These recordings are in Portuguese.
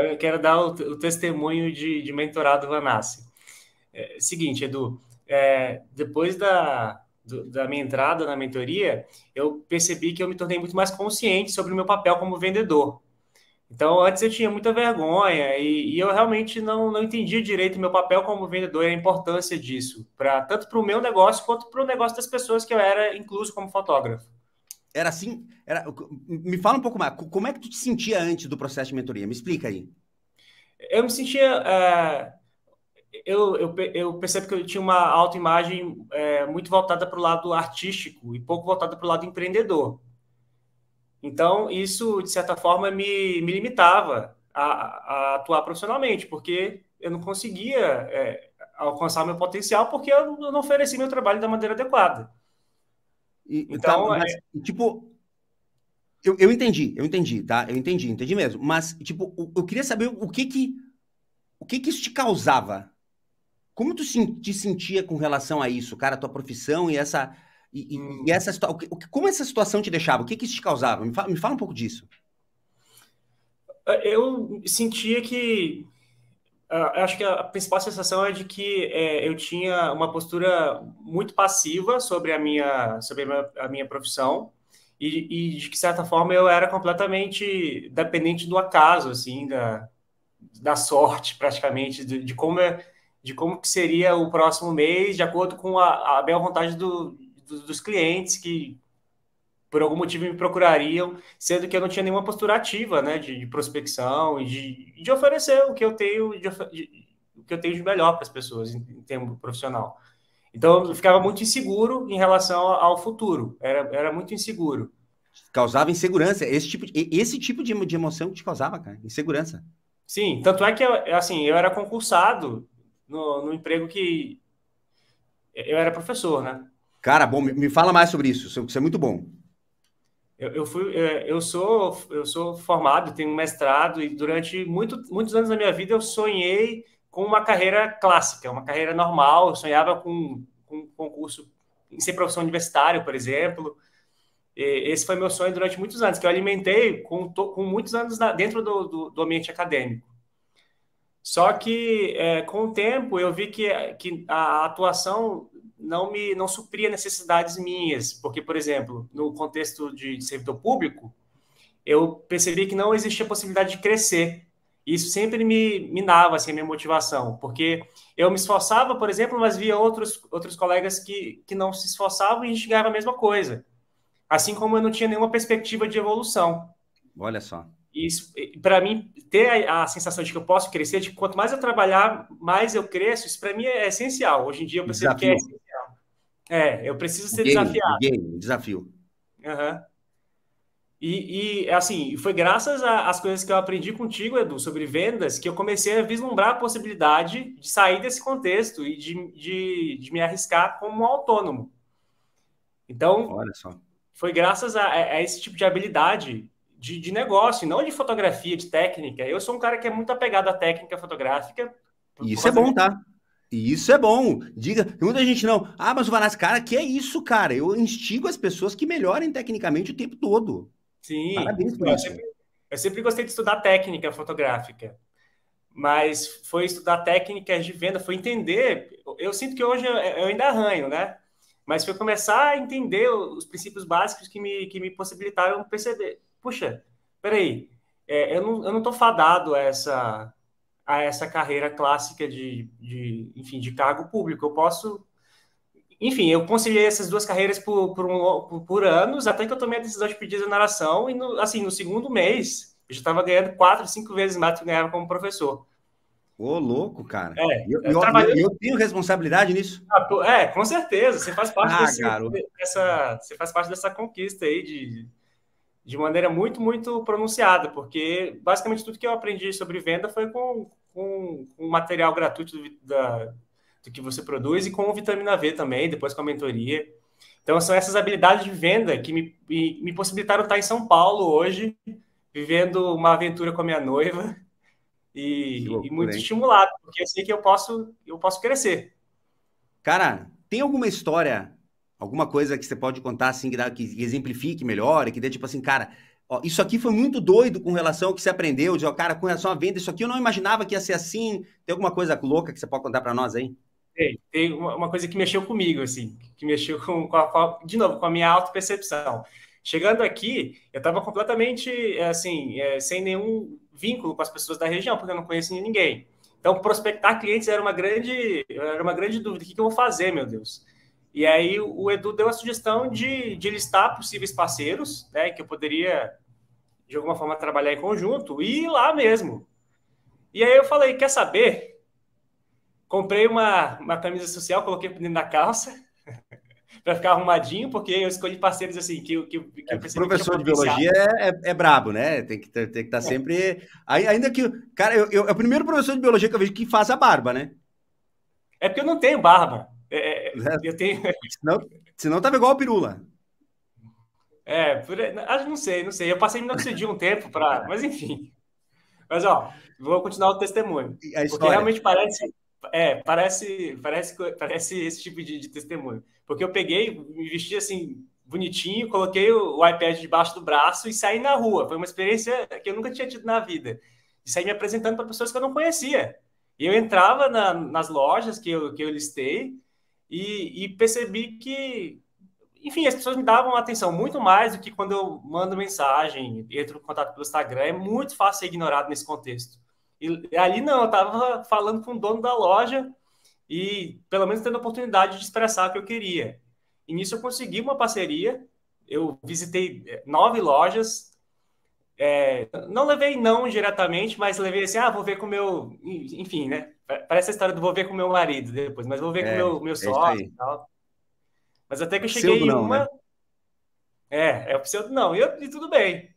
Eu quero dar o testemunho de mentorado Vanassi. Seguinte, Edu, depois da minha entrada na mentoria, eu percebi que eu me tornei muito mais consciente sobre o meu papel como vendedor. Então, antes eu tinha muita vergonha e eu realmente não entendia direito o meu papel como vendedor e a importância disso, tanto para o meu negócio quanto para o negócio das pessoas que eu era incluso como fotógrafo. Era assim? Me fala um pouco mais. Como é que tu te sentia antes do processo de mentoria? Me explica aí. Eu me sentia. Eu percebo que eu tinha uma autoimagem muito voltada para o lado artístico e pouco voltada para o lado empreendedor. Então, isso, de certa forma, me limitava a atuar profissionalmente, porque eu não conseguia alcançar meu potencial porque eu não ofereci meu trabalho da maneira adequada. Tá, Então, mas, tipo, eu entendi, tá? Entendi mesmo. Mas, tipo, eu queria saber o que que isso te causava? Como tu te sentia com relação a isso, cara, a tua profissão e essa situação, como essa situação te deixava? O que que isso te causava? Me fala um pouco disso. eu sentia que acho que a principal sensação é de que eu tinha uma postura muito passiva sobre a minha profissão e de que, de certa forma, eu era completamente dependente do acaso, assim, da sorte, praticamente, de como que seria o próximo mês, de acordo com a bela vontade dos clientes que por algum motivo me procurariam, sendo que eu não tinha nenhuma postura ativa, né, de prospecção e de oferecer o que eu tenho o que eu tenho de melhor para as pessoas em termos profissional. Então eu ficava muito inseguro em relação ao futuro, era muito inseguro. Causava insegurança. Esse tipo de emoção que te causava, cara, insegurança. Sim, tanto é que assim, eu era concursado no emprego que eu era professor, né? Cara, bom, me fala mais sobre isso. Isso é muito bom. Eu sou formado, tenho um mestrado e durante muitos anos da minha vida eu sonhei com uma carreira clássica, uma carreira normal. Eu sonhava com um concurso em ser professor universitário, por exemplo. Esse foi meu sonho durante muitos anos, que eu alimentei com muitos anos dentro do ambiente acadêmico. Só que com o tempo eu vi que a atuação não supria necessidades minhas, porque, por exemplo, no contexto de servidor público, eu percebi que não existia possibilidade de crescer. Isso sempre me minava assim, a minha motivação, porque eu me esforçava, por exemplo, mas via outros colegas que não se esforçavam e a gente ganhava a mesma coisa. Assim como eu não tinha nenhuma perspectiva de evolução. Olha só. Isso, para mim, ter a sensação de que eu posso crescer, de que quanto mais eu trabalhar, mais eu cresço, isso para mim é essencial. Hoje em dia eu percebo que é Desafio. essencial. Eu preciso O ser game, o desafiado. game, o desafio. Uhum. Assim, foi graças às coisas que eu aprendi contigo, Edu, sobre vendas, que eu comecei a vislumbrar a possibilidade de sair desse contexto e de me arriscar como um autônomo. Então, Olha só. foi graças a esse tipo de habilidade de negócio, não de fotografia, de técnica. Eu sou um cara que é muito apegado à técnica fotográfica, E por isso é causa da bom, minha... tá? E isso é bom. Diga, tem muita gente não. Ah, mas o Vanassi, cara, que é isso, cara? Eu instigo as pessoas que melhorem tecnicamente o tempo todo. Sim, Parabéns por então, isso. eu sempre gostei de estudar técnica fotográfica, mas foi estudar técnicas de venda, foi entender. Eu sinto que hoje eu ainda arranho, né? Mas foi começar a entender os princípios básicos que me possibilitaram perceber. Puxa, peraí, eu não tô fadado a essa carreira clássica enfim, de cargo público. Eu posso. Enfim, eu conciliei essas duas carreiras por anos, até que eu tomei a decisão de pedir exoneração, e assim, no segundo mês, eu já estava ganhando 4, 5 vezes mais do que eu ganhava como professor. Ô, louco, cara. E Trabalhando. eu tenho responsabilidade nisso? Com certeza, você faz parte Ah, garoto. você faz parte dessa conquista aí de maneira muito, muito pronunciada, porque basicamente tudo que eu aprendi sobre venda foi com material gratuito do que você produz e com vitamina V também, depois com a mentoria. Então, são essas habilidades de venda que me possibilitaram estar em São Paulo hoje, vivendo uma aventura com a minha noiva Que e loucura, muito hein? estimulado, porque eu sei que eu posso crescer. Cara, tem alguma história, alguma coisa que você pode contar assim que exemplifique melhor e que dê tipo assim, cara, Ó, isso aqui foi muito doido com relação ao que você aprendeu, de, ó, cara, com relação à venda, isso aqui eu não imaginava que ia ser assim. Tem alguma coisa louca que você pode contar para nós aí? Tem uma coisa que mexeu comigo, assim, que mexeu de novo, com a minha autopercepção. Chegando aqui, eu estava completamente, assim, sem nenhum vínculo com as pessoas da região, porque eu não conhecia ninguém. Então, prospectar clientes era uma grande dúvida. O que eu vou fazer, meu Deus? E aí, o Edu deu a sugestão de listar possíveis parceiros, né, que eu poderia, de alguma forma, trabalhar em conjunto, e ir lá mesmo. E aí eu falei, quer saber? Comprei uma camisa social, coloquei dentro da calça para ficar arrumadinho, porque eu escolhi parceiros assim que eu percebi que tinha Professor de potencial. biologia é brabo, né? Tem que estar sempre. Ainda que. Cara, é o primeiro professor de biologia que eu vejo que faz a barba, né? É porque eu não tenho barba. Eu tenho. Senão tava igual a pirula. Não sei, não sei. Eu passei minoxidil um tempo para. Mas enfim. Mas, ó, vou continuar o testemunho. A Porque história. realmente parece esse tipo de testemunho. Porque eu peguei, me vesti assim, bonitinho, coloquei o iPad debaixo do braço e saí na rua. Foi uma experiência que eu nunca tinha tido na vida. De sair me apresentando para pessoas que eu não conhecia. E eu entrava nas lojas que eu listei e percebi que, enfim, as pessoas me davam atenção muito mais do que quando eu mando mensagem, entro em contato pelo Instagram. É muito fácil ser ignorado nesse contexto. E ali não, eu estava falando com o dono da loja e pelo menos tendo a oportunidade de expressar o que eu queria. E nisso eu consegui uma parceria. Eu visitei 9 lojas. Não levei não diretamente, mas levei assim, vou ver com o meu... Enfim, né? Parece a história do vou ver com o meu marido depois, mas vou ver com o meu É isso sócio aí. e tal. Mas até que eu cheguei Pseudo em não, né? uma... É o pseudo não. E tudo bem.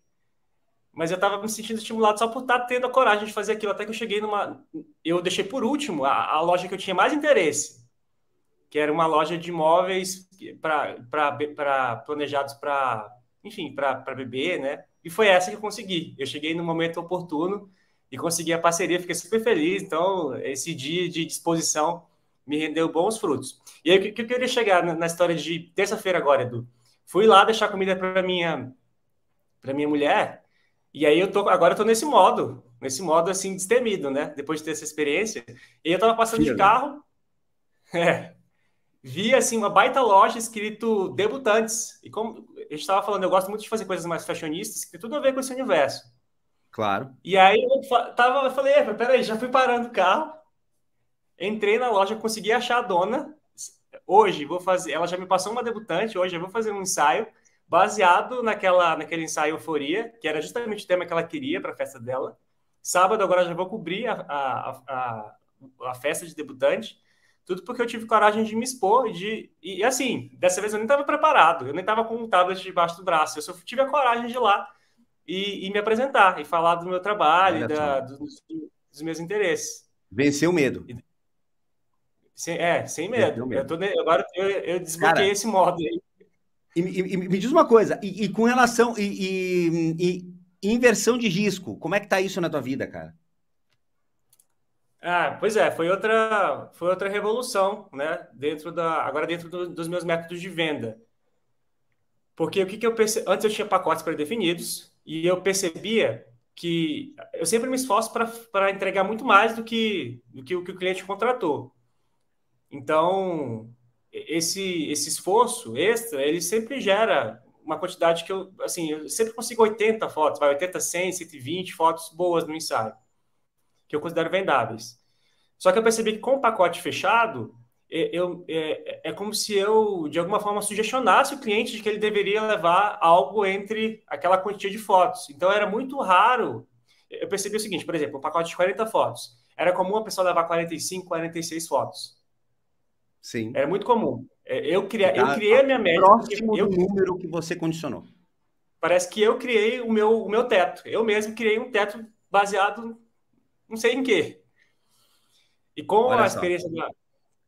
Mas eu estava me sentindo estimulado só por estar tendo a coragem de fazer aquilo. Até que eu cheguei numa. Eu deixei por último a loja que eu tinha mais interesse, que era uma loja de imóveis para planejados para, enfim, para bebê, né? E foi essa que eu consegui. Eu cheguei no momento oportuno e consegui a parceria, fiquei super feliz. Então, esse dia de disposição me rendeu bons frutos. E aí, o que eu queria chegar na história de terça-feira agora, Edu? Fui lá deixar comida para minha mulher. E aí agora eu tô nesse modo assim destemido, né? Depois de ter essa experiência. E eu tava passando de Firme. carro, é, vi assim uma baita loja escrito debutantes. E como a gente estava falando, eu gosto muito de fazer coisas mais fashionistas, que tem tudo a ver com esse universo. Claro. E aí eu falei, peraí, já fui parando o carro, entrei na loja, consegui achar a dona. Hoje vou fazer, ela já me passou uma debutante, hoje eu vou fazer um ensaio baseado naquele ensaio Euforia, que era justamente o tema que ela queria para a festa dela. Sábado agora já vou cobrir a festa de debutante, tudo porque eu tive coragem de me expor e assim, dessa vez eu nem estava preparado, eu nem estava com um tablet debaixo do braço, eu só tive a coragem de ir lá e me apresentar e falar do meu trabalho e Olha só. dos meus interesses. Venceu o medo. Sem Venceu o medo. medo. Agora eu desbloqueei Cara, esse modo aí. e me diz uma coisa, e com relação e inversão de risco, como é que tá isso na tua vida, cara? Pois é, foi outra revolução, né? Agora dentro dos meus métodos de venda. Porque o que eu percebi? Antes eu tinha pacotes pré-definidos e eu percebia que eu sempre me esforço para entregar muito mais do que o cliente contratou. Então, esse esforço extra, ele sempre gera uma quantidade que eu sempre consigo 80 fotos, 80, 100, 120 fotos boas no ensaio, que eu considero vendáveis. Só que eu percebi que com o pacote fechado, é como se eu, de alguma forma, sugestionasse o cliente de que ele deveria levar algo entre aquela quantia de fotos. Então, era muito raro. Eu percebi o seguinte, por exemplo, um pacote de 40 fotos. Era comum a pessoa levar 45, 46 fotos. Sim. Era muito comum. Eu Ficar criei a minha média, porque próximo do número que você condicionou. parece que eu criei o meu teto. Eu mesmo criei um teto baseado não sei em quê. E Olha só.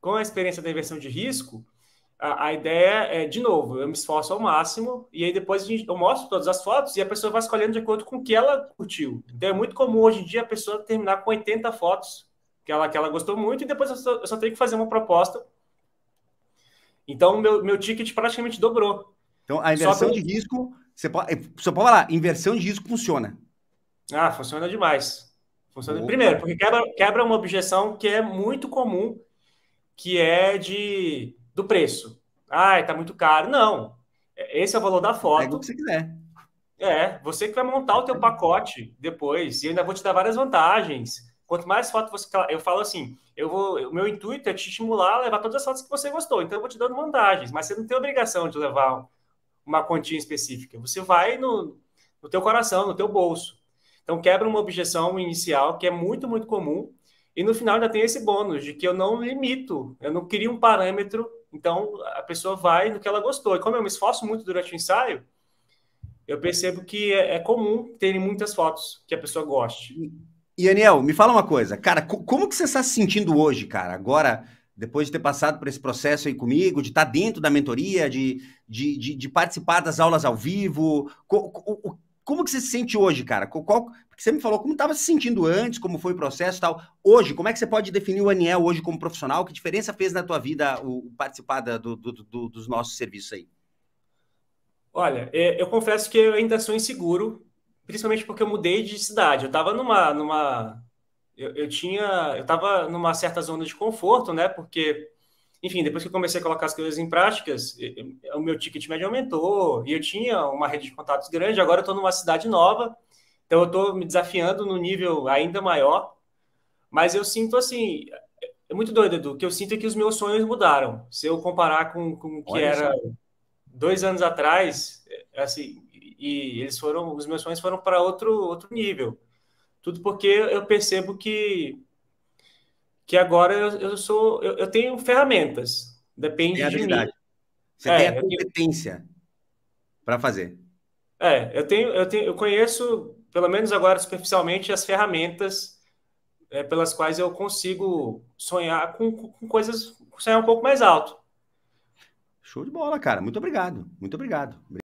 com a experiência da inversão de risco, a ideia é, de novo, eu me esforço ao máximo e aí depois eu mostro todas as fotos e a pessoa vai escolhendo de acordo com o que ela curtiu. Então é muito comum hoje em dia a pessoa terminar com 80 fotos que ela gostou muito e depois eu só tenho que fazer uma proposta. Então meu ticket praticamente dobrou. Então, a Só inversão pelo... de risco Você pode falar, inversão de risco funciona. Ah, funciona demais. Funciona. Primeiro, Opa. porque quebra uma objeção que é muito comum, que é do preço. Ah, tá muito caro. Não. Esse é o valor da Você pega o que foto. você quiser. Você que vai montar o teu pacote depois. E eu ainda vou te dar várias vantagens. Quanto mais foto você. Eu falo assim, o meu intuito é te estimular a levar todas as fotos que você gostou. Então eu vou te dando vantagens, mas você não tem obrigação de levar uma quantia específica. Você vai no teu coração, no teu bolso. Então quebra uma objeção inicial que é muito, muito comum. E no final ainda tem esse bônus de que eu não limito, eu não crio um parâmetro. Então a pessoa vai no que ela gostou. E como eu me esforço muito durante o ensaio, eu percebo que é comum terem muitas fotos que a pessoa goste. E, Aniel, me fala uma coisa, cara, como que você está se sentindo hoje, cara? Agora, depois de ter passado por esse processo aí comigo, de estar dentro da mentoria, de participar das aulas ao vivo, como que você se sente hoje, cara? Porque você me falou como estava se sentindo antes, como foi o processo e tal. Hoje, como é que você pode definir o Aniel hoje como profissional? Que diferença fez na tua vida o participar dos nossos serviços aí? Olha, eu confesso que eu ainda sou inseguro, principalmente porque eu mudei de cidade. Eu estava eu estava numa certa zona de conforto, né? Porque, enfim, depois que eu comecei a colocar as coisas em práticas, o meu ticket médio aumentou e eu tinha uma rede de contatos grande. Agora eu estou numa cidade nova, então eu estou me desafiando no nível ainda maior. Mas eu sinto assim, é muito doido, Edu, que eu sinto que os meus sonhos mudaram. Se eu comparar com o que Olha era só. 2 anos atrás, assim, e os meus sonhos foram para outro nível. Tudo porque eu percebo que agora eu tenho ferramentas. Tem Depende a de mim. habilidade. Você tem a Eu tenho, competência para fazer. eu conheço, pelo menos agora superficialmente, as ferramentas pelas quais eu consigo sonhar com coisas, sonhar um pouco mais alto. Show de bola, cara. Muito obrigado. Muito obrigado.